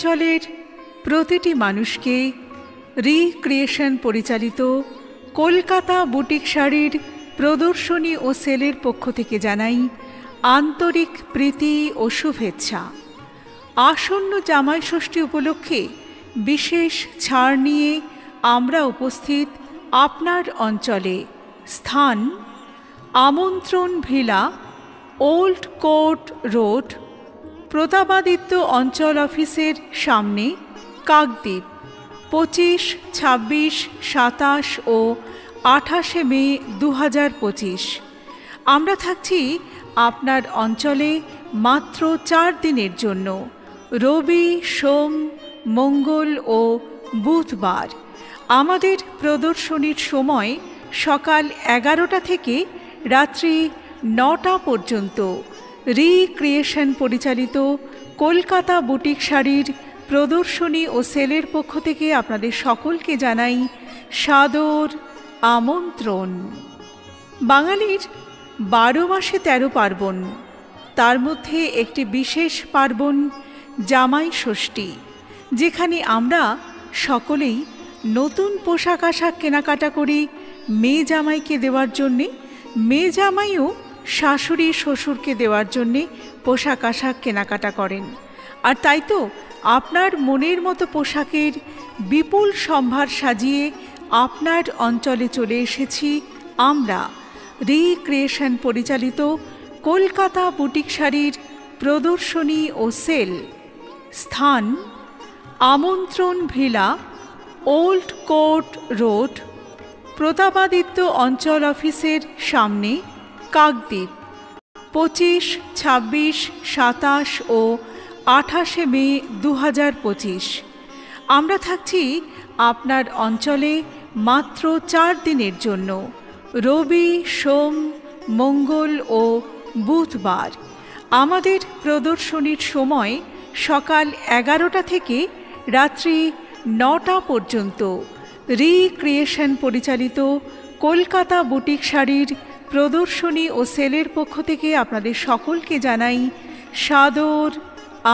অঞ্চলের প্রতিটি মানুষকে রিক্রিয়েশন পরিচালিত কলকাতা বুটিক শাড়ির প্রদর্শনী ও সেলের পক্ষ থেকে জানাই আন্তরিক প্রীতি ও শুভেচ্ছা। আসন্ন জামাই ষষ্ঠী উপলক্ষে বিশেষ ছাড় নিয়ে আমরা উপস্থিত আপনার অঞ্চলে। স্থান আমন্ত্রণ villa, old court road, Pratapaditya অঞ্চল অফিসের সামনে, কাকদ্বীপ। 25, 26, 27 ও 28 মে 2025। আমরা থাকছি আপনার অঞ্চলে মাত্র 4 দিনের জন্য, রবি, সোম, মঙ্গল ও বুধবার। আমাদের প্রদর্শনীর সময় সকাল 11টা থেকে রাত্রি 9টা পর্যন্ত। রিক্রিয়েশন পরিচালিত কলকাতা বুটিক শাড়ির প্রদর্শনী ও সেলের পক্ষ থেকে আপনাদের সকলকে জানাই সাদর আমন্ত্রণ। বাঙালির 12 মাসে 13 পার্বণ, তার মধ্যে একটি বিশেষ পার্বণ জামাই ষষ্ঠী, যেখানে আমরা সকলেই নতুন পোশাক আশাক কেনাকাটা করি মেয়ে জামাইকে দেওয়ার জন্যে, মেয়ে জামাইও শাশুড়ি শ্বশুরকে দেওয়ার জন্যে পোশাক আশাক কেনাকাটা করেন। আর তাই তো আপনার মনের মতো পোশাকের বিপুল সম্ভার সাজিয়ে আপনার অঞ্চলে চলে এসেছি আমরা, রিক্রিয়েশন পরিচালিত কলকাতা বুটিক শাড়ির প্রদর্শনী ও সেল। স্থান আমন্ত্রণ villa, old court road, Pratapaditya অঞ্চল অফিসের সামনে, কাকদ্বীপ। 25, 26, 27 ও 28 মে 2025। আমরা থাকছি আপনার অঞ্চলে মাত্র 4 দিনের জন্য, রবি, সোম, মঙ্গল ও বুধবার। আমাদের প্রদর্শনীর সময় সকাল 11টা থেকে রাত্রি 9টা পর্যন্ত। রিক্রিয়েশন পরিচালিত কলকাতা বুটিক শাড়ির প্রদর্শনী ও সেলের পক্ষ থেকে আপনাদের সকলকে জানাই সাদর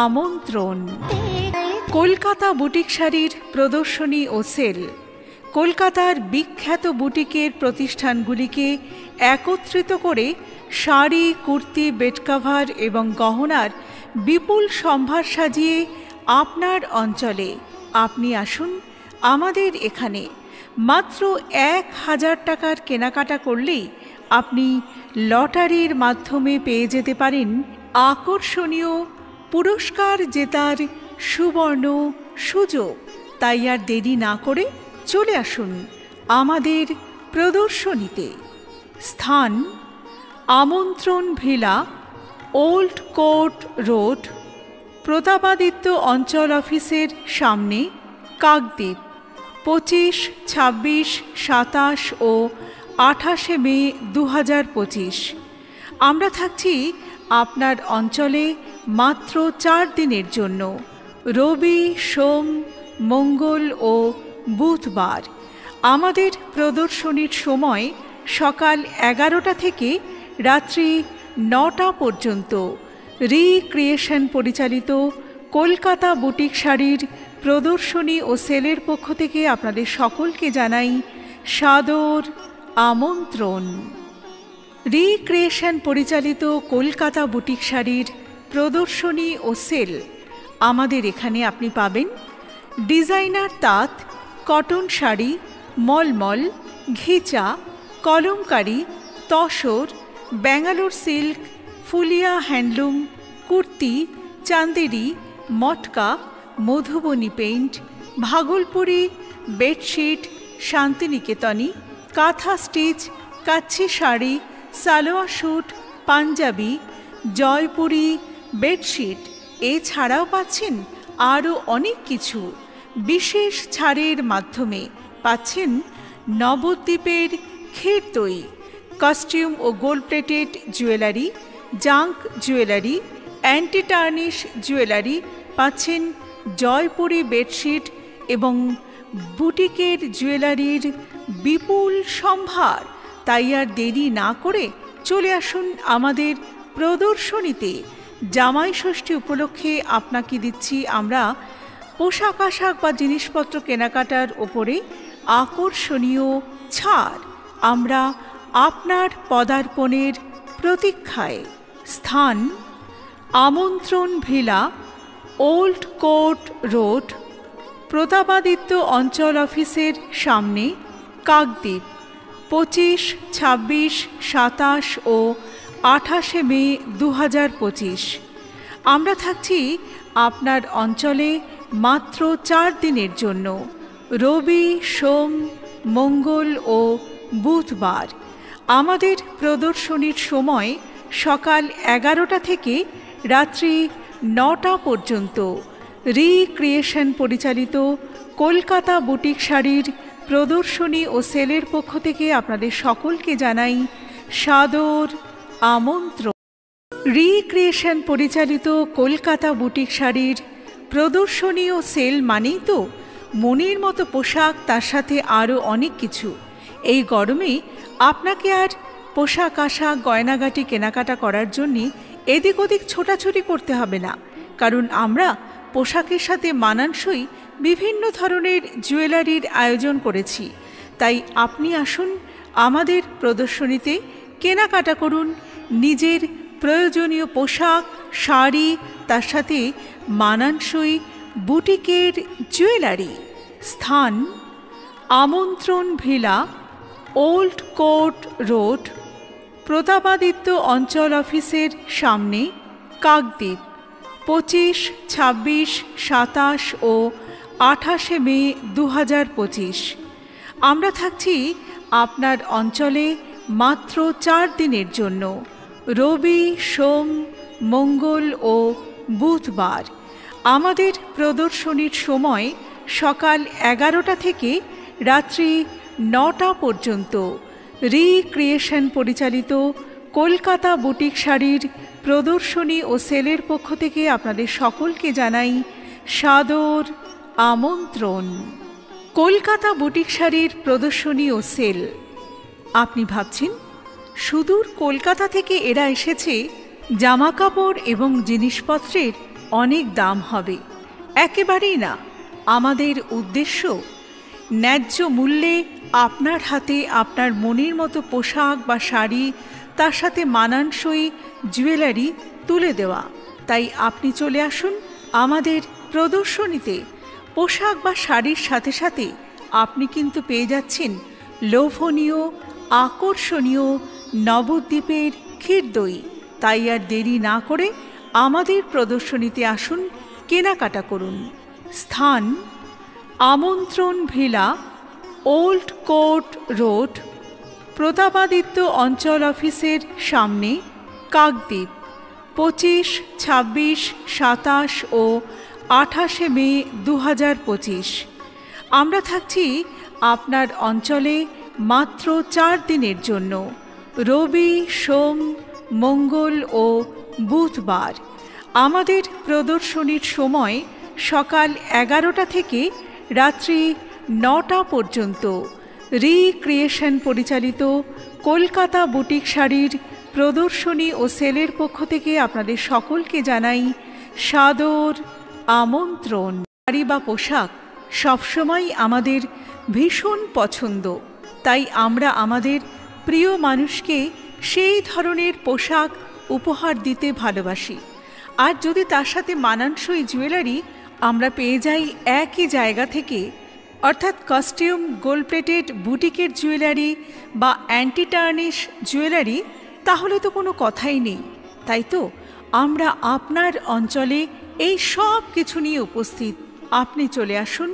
আমন্ত্রণ। কলকাতা বুটিক শাড়ির প্রদর্শনী ও সেল কলকাতার বিখ্যাত বুটিকের প্রতিষ্ঠানগুলিকে একত্রিত করে শাড়ি, কুর্তি, বেডকভার এবং গহনার বিপুল সম্ভার সাজিয়ে আপনার অঞ্চলে। আপনি আসুন আমাদের এখানে। মাত্র 1000 টাকার কেনাকাটা করলেই আপনি লটারির মাধ্যমে পেয়ে যেতে পারেন আকর্ষণীয় পুরস্কার জেতার সুবর্ণ সুযোগ। তাই আর দেরি না করে চলে আসুন আমাদের প্রদর্শনীতে। স্থান আমন্ত্রণ villa, old court road, Pratapaditya অঞ্চল অফিসের সামনে, কাকদ্বীপ। 25, 26, 27 ও 28 মে 2025। আমরা থাকছি আপনার অঞ্চলে মাত্র 4 দিনের জন্য, রবি, সোম, মঙ্গল ও বুধবার। আমাদের প্রদর্শনীর সময় সকাল 11টা থেকে রাত্রি 9টা পর্যন্ত। রিক্রিয়েশন পরিচালিত কলকাতা বুটিক শাড়ির প্রদর্শনী ও সেলের পক্ষ থেকে আপনাদের সকলকে জানাই সাদর আমন্ত্রণ। রিক্রিয়েশন পরিচালিত কলকাতা বুটিক শাড়ির প্রদর্শনী ও সেল আমাদের এখানে আপনি পাবেন ডিজাইনার তাঁত, cotton sari, mulmul, ghicha, kalamkari, tussar, Bangalore silk, Phulia handloom, kurti, Chanderi, matka, Madhubani paint, Bhagalpuri, bedsheet, Shantiniketani, kantha stitch, Kutchi sari, salwar suit, panjabi, Jaipuri, bedsheet. এছাড়াও পাচ্ছেন আরও অনেক কিছু। বিশেষ ছাড়ের মাধ্যমে পাচ্ছেন নবদ্বীপের ক্ষীরদই, কস্টিউম ও gold plated jewellery, junk jewellery, anti tarnish jewellery, পাচ্ছেন জয়পুরি বেডশিট এবং বুটিকের জুয়েলারির বিপুল সম্ভার। তাই আর দেরি না করে চলে আসুন আমাদের প্রদর্শনীতে। জামাই ষষ্ঠী উপলক্ষে আপনাকে দিচ্ছি আমরা পোশাক আশাক বা জিনিসপত্র কেনাকাটার ওপরে আকর্ষণীয় ছাড় আমরা আপনার পদার্পণের প্রতীক্ষায়। স্থান আমন্ত্রণ villa, old court road, Pratapaditya অঞ্চল অফিসের সামনে, কাকদ্বীপ, 25, 26, 27 ও 28 মে 2025। আমরা থাকছি আপনার অঞ্চলে মাত্র 4 দিনের জন্য, রবি, সোম, মঙ্গল ও বুধবার। আমাদের প্রদর্শনীর সময় সকাল 11টা থেকে রাত্রি 9টা পর্যন্ত। রিক্রিয়েশন পরিচালিত কলকাতা বুটিক শাড়ির প্রদর্শনী ও সেলের পক্ষ থেকে আপনাদের সকলকে জানাই সাদর আমন্ত্রণ। রিক্রিয়েশন পরিচালিত কলকাতা বুটিক শাড়ির প্রদর্শনী ও সেল মানেই তো মনের মতো পোশাক, তার সাথে আরও অনেক কিছু। এই গরমে আপনাকে আর পোশাক আশাক গয়নাগাটি কেনাকাটা করার জন্যে এদিক ওদিক ছোটাছুটি করতে হবে না, কারণ আমরা পোশাকের সাথে মানানসই বিভিন্ন ধরনের জুয়েলারির আয়োজন করেছি। তাই আপনি আসুন আমাদের প্রদর্শনীতে, কেনাকাটা করুন নিজের প্রয়োজনীয় পোশাক, শাড়ি, তার সাথে মানানসই বুটিকের জুয়েলারি। স্থান আমন্ত্রণ villa, old court road, Pratapaditya অঞ্চল অফিসের সামনে, কাকদ্বীপ, 25, 26, 27 ও 28 মে 2025। আমরা থাকছি আপনার অঞ্চলে মাত্র 4 দিনের জন্য, রবি, সোম, মঙ্গল ও বুধবার। আমাদের প্রদর্শনীর সময় সকাল 11টা থেকে রাত্রি 9টা পর্যন্ত। রিক্রিয়েশন পরিচালিত কলকাতা বুটিক শাড়ির প্রদর্শনী ও সেলের পক্ষ থেকে আপনাদের সকলকে জানাই সাদর আমন্ত্রণ। কলকাতা বুটিক শাড়ির প্রদর্শনী ও সেল। আপনি ভাবছেন সুদূর কলকাতা থেকে এরা এসেছে, জামাকাপড় এবং জিনিসপত্রের অনেক দাম হবে। একেবারেই না। আমাদের উদ্দেশ্য ন্যায্য মূল্যে আপনার হাতে আপনার মনের মতো পোশাক বা শাড়ি, তার সাথে মানানসই জুয়েলারি তুলে দেওয়া। তাই আপনি চলে আসুন আমাদের প্রদর্শনীতে। পোশাক বা শাড়ির সাথে সাথে আপনি কিন্তু পেয়ে যাচ্ছেন লোভনীয়, আকর্ষণীয় নবদ্বীপের ক্ষীরদই। তাই আর দেরি না করে আমাদের প্রদর্শনীতে আসুন, কেনাকাটা করুন। স্থান আমন্ত্রণ villa, old court road, Pratapaditya অঞ্চল অফিসের সামনে, কাকদ্বীপ, 25, 26, 27 ও 28 মে 2025। আমরা থাকছি আপনার অঞ্চলে মাত্র 4 দিনের জন্য, রবি, সোম, মঙ্গল ও বুধবার। আমাদের প্রদর্শনীর সময় সকাল 11টা থেকে রাত্রি 9টা পর্যন্ত। রিক্রিয়েশন পরিচালিত কলকাতা বুটিক শাড়ির প্রদর্শনী ও সেলের পক্ষ থেকে আপনাদের সকলকে জানাই সাদর আমন্ত্রণ। শাড়ি বা পোশাক সবসময় আমাদের ভীষণ পছন্দ, তাই আমরা আমাদের প্রিয় মানুষকে সেই ধরনের পোশাক উপহার দিতে ভালোবাসি। আর যদি তার সাথে মানানসই জুয়েলারি আমরা পেয়ে যাই একই জায়গা থেকে, অর্থাৎ কস্টিউম, গোল্ড প্লেটেড বুটিকের জুয়েলারি বা অ্যান্টি টার্নিশ জুয়েলারি, তাহলে তো কোনো কথাই নেই। তাই তো আমরা আপনার অঞ্চলে এই সব কিছু নিয়ে উপস্থিত। আপনি চলে আসুন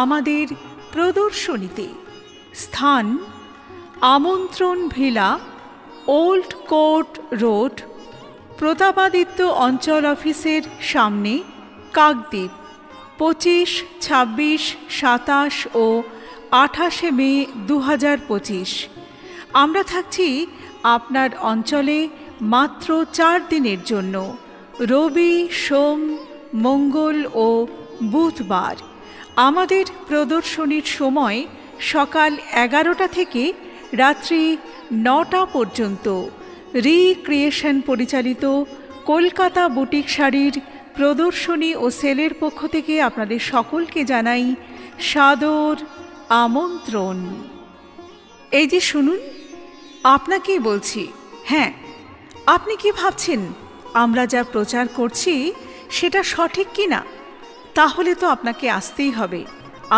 আমাদের প্রদর্শনীতে। স্থান আমন্ত্রণ villa, old court road, Pratapaditya অঞ্চল অফিসের সামনে, কাকদ্বীপ, 25, 26, 27 ও 28 মে 2025। আমরা থাকছি আপনার অঞ্চলে মাত্র 4 দিনের জন্য, রবি, সোম, মঙ্গল ও বুধবার। আমাদের প্রদর্শনীর সময় সকাল 11টা থেকে রাত্রি 9টা পর্যন্ত। রিক্রিয়েশন পরিচালিত কলকাতা বুটিক শাড়ির প্রদর্শনী ও সেলের পক্ষ থেকে আপনাদের সকলকে জানাই সাদর আমন্ত্রণ। এই যে শুনুন, আপনাকেই বলছি। হ্যাঁ, আপনি কি ভাবছেন আমরা যা প্রচার করছি সেটা সঠিক কি না? তাহলে তো আপনাকে আসতেই হবে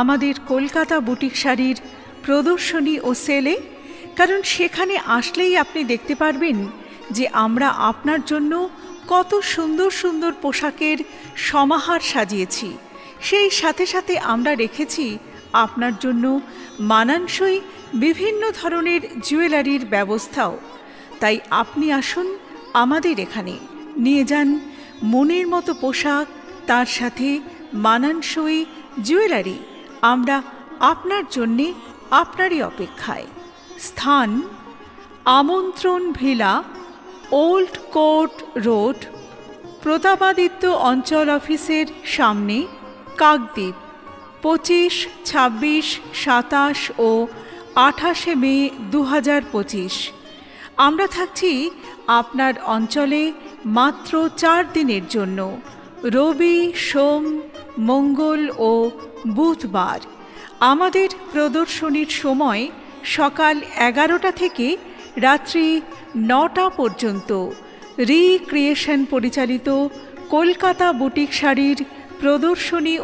আমাদের কলকাতা বুটিক শাড়ির প্রদর্শনী ও সেলে, কারণ সেখানে আসলেই আপনি দেখতে পারবেন যে আমরা আপনার জন্য কত সুন্দর সুন্দর পোশাকের সমাহার সাজিয়েছি। সেই সাথে সাথে আমরা রেখেছি আপনার জন্য মানানসই বিভিন্ন ধরনের জুয়েলারির ব্যবস্থাও। তাই আপনি আসুন আমাদের এখানে, নিয়ে যান মনের মতো পোশাক, তার সাথে মানানসই জুয়েলারি। আমরা আপনার জন্যে আপনারই অপেক্ষায়। স্থান আমন্ত্রণ villa, old court road, Pratapaditya অঞ্চল অফিসের সামনে, কাকদ্বীপ। 25, 26, 27 ও 28 মে 2025। আমরা থাকছি আপনার অঞ্চলে মাত্র 4 দিনের জন্য, রবি, সোম, মঙ্গল ও বুধবার। আমাদের প্রদর্শনীর সময় সকাল 11টা থেকে রাত্রি 9টা পর্যন্ত। রিক্রিয়েশন পরিচালিত কলকাতা বুটিক শাড়ির প্রদর্শনী